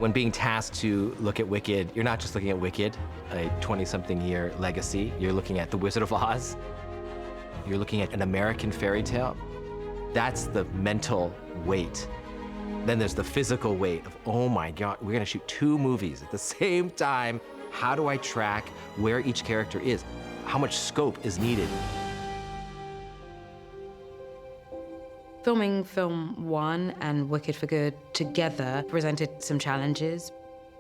When being tasked to look at Wicked, you're not just looking at Wicked, a 20-something year legacy. You're looking at The Wizard of Oz. You're looking at an American fairy tale. That's the mental weight. Then there's the physical weight of, oh my God, we're gonna shoot 2 movies at the same time. How do I track where each character is? How much scope is needed? Filming film 1 and Wicked for Good together presented some challenges.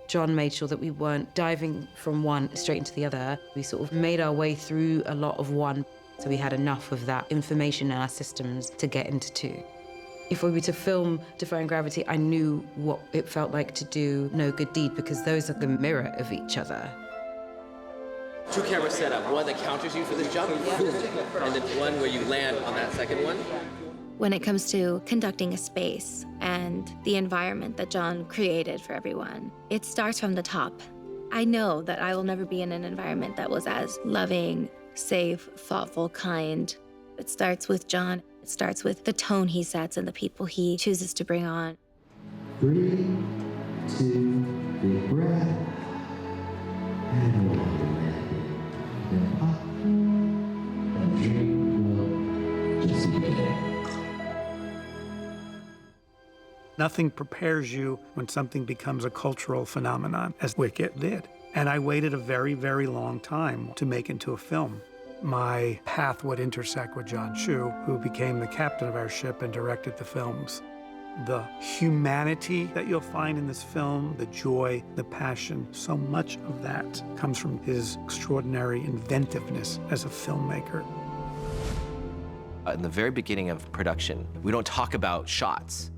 Jon made sure that we weren't diving from one straight into the other. We sort of made our way through a lot of 1, so we had enough of that information in our systems to get into 2. If we were to film Defying Gravity, I knew what it felt like to do No Good Deed, because those are the mirror of each other. 2 camera setup, one that counters you for the jump, and then one where you land on that second one. When it comes to conducting a space and the environment that Jon created for everyone, it starts from the top. I know that I will never be in an environment that was as loving, safe, thoughtful, kind. It starts with Jon. It starts with the tone he sets and the people he chooses to bring on. 3, 2, big breath, and hold it, and up, and dream will just begin. Nothing prepares you when something becomes a cultural phenomenon, as Wicked did. And I waited a very, very long time to make into a film. My path would intersect with Jon Chu, who became the captain of our ship and directed the films. The humanity that you'll find in this film, the joy, the passion, so much of that comes from his extraordinary inventiveness as a filmmaker. In the very beginning of production, we don't talk about shots.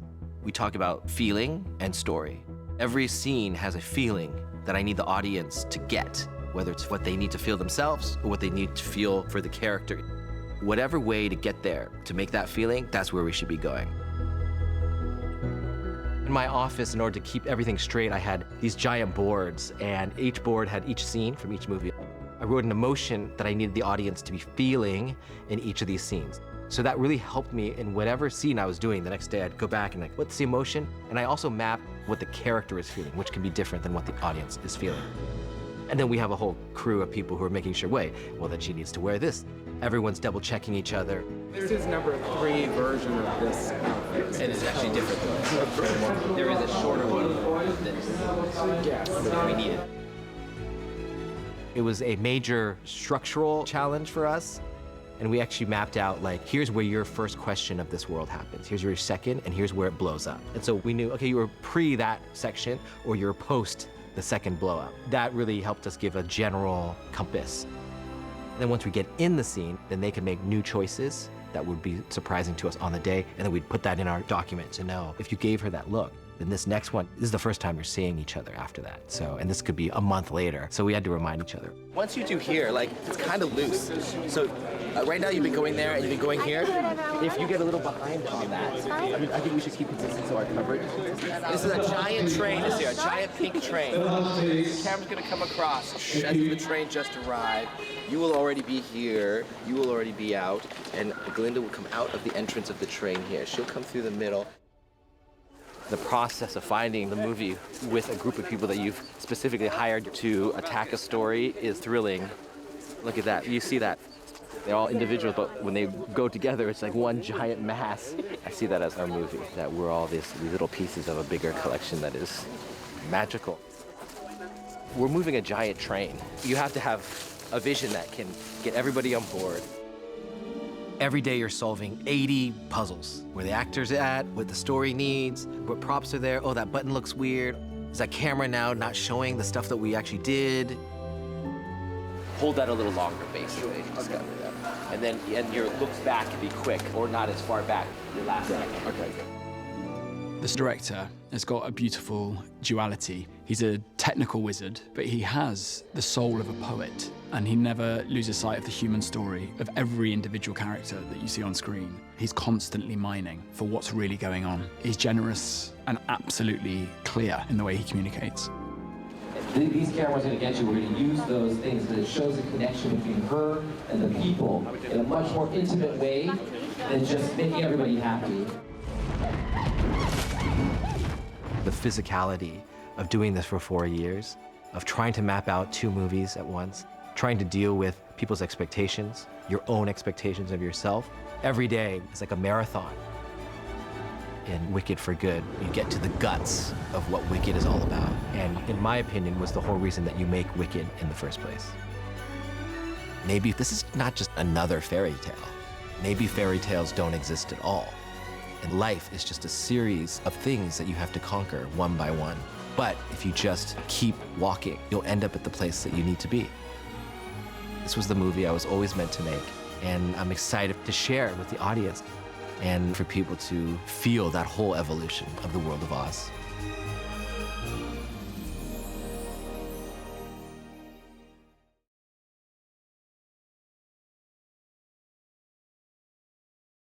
We talk about feeling and story. Every scene has a feeling that I need the audience to get, whether it's what they need to feel themselves or what they need to feel for the character. Whatever way to get there, to make that feeling, that's where we should be going. In my office, in order to keep everything straight, I had these giant boards, and each board had each scene from each movie. I wrote an emotion that I needed the audience to be feeling in each of these scenes. So that really helped me in whatever scene I was doing. The next day I'd go back and like, what's the emotion? And I also mapped what the character is feeling, which can be different than what the audience is feeling. And then we have a whole crew of people who are making sure, wait, well then she needs to wear this. Everyone's double checking each other. This is number 3 version of this outfit. And it's actually different though. There is a shorter one than we needed. It was a major structural challenge for us. And we actually mapped out, like, here's where your first question of this world happens. Here's your second, and here's where it blows up. And so we knew, okay, you were pre that section, or you're post the second blow up. That really helped us give a general compass. And then once we get in the scene, then they can make new choices that would be surprising to us on the day, and then we'd put that in our document to know, if you gave her that look, then this next one, this is the first time you're seeing each other after that. So, and this could be a month later. So we had to remind each other. Once you do here, like, it's kind of loose. So right now you've been going there and you've been going here. If you get a little behind on that, I think we should keep consistent so our coverage. This is a giant train this here, a giant pink train. The camera's gonna come across as the train just arrived. You will already be here, you will already be out, and Glinda will come out of the entrance of the train here. She'll come through the middle. The process of finding the movie with a group of people that you've specifically hired to attack a story is thrilling. Look at that, you see that. They're all individuals, but when they go together, it's like one giant mass. I see that as our movie, that we're all these little pieces of a bigger collection that is magical. We're moving a giant train. You have to have a vision that can get everybody on board. Every day you're solving 80 puzzles. Where the actor's at, what the story needs, what props are there. Oh, that button looks weird. Is that camera now not showing the stuff that we actually did? Hold that a little longer, basically. Discover that. And then your looks back can be quick, or not as far back. Your last second. Okay. This director has got a beautiful duality. He's a technical wizard, but he has the soul of a poet, and he never loses sight of the human story of every individual character that you see on screen. He's constantly mining for what's really going on. He's generous and absolutely clear in the way he communicates. These cameras are going to get you. We're going to use those things, and it shows a connection between her and the people in a much more intimate way than just making everybody happy. The physicality of doing this for 4 years, of trying to map out 2 movies at once, trying to deal with people's expectations, your own expectations of yourself. Every day is like a marathon. In Wicked for Good, you get to the guts of what Wicked is all about. And in my opinion, was the whole reason that you make Wicked in the first place. Maybe this is not just another fairy tale. Maybe fairy tales don't exist at all. And life is just a series of things that you have to conquer one by one. But if you just keep walking, you'll end up at the place that you need to be. This was the movie I was always meant to make, and I'm excited to share it with the audience and for people to feel that whole evolution of the world of Oz.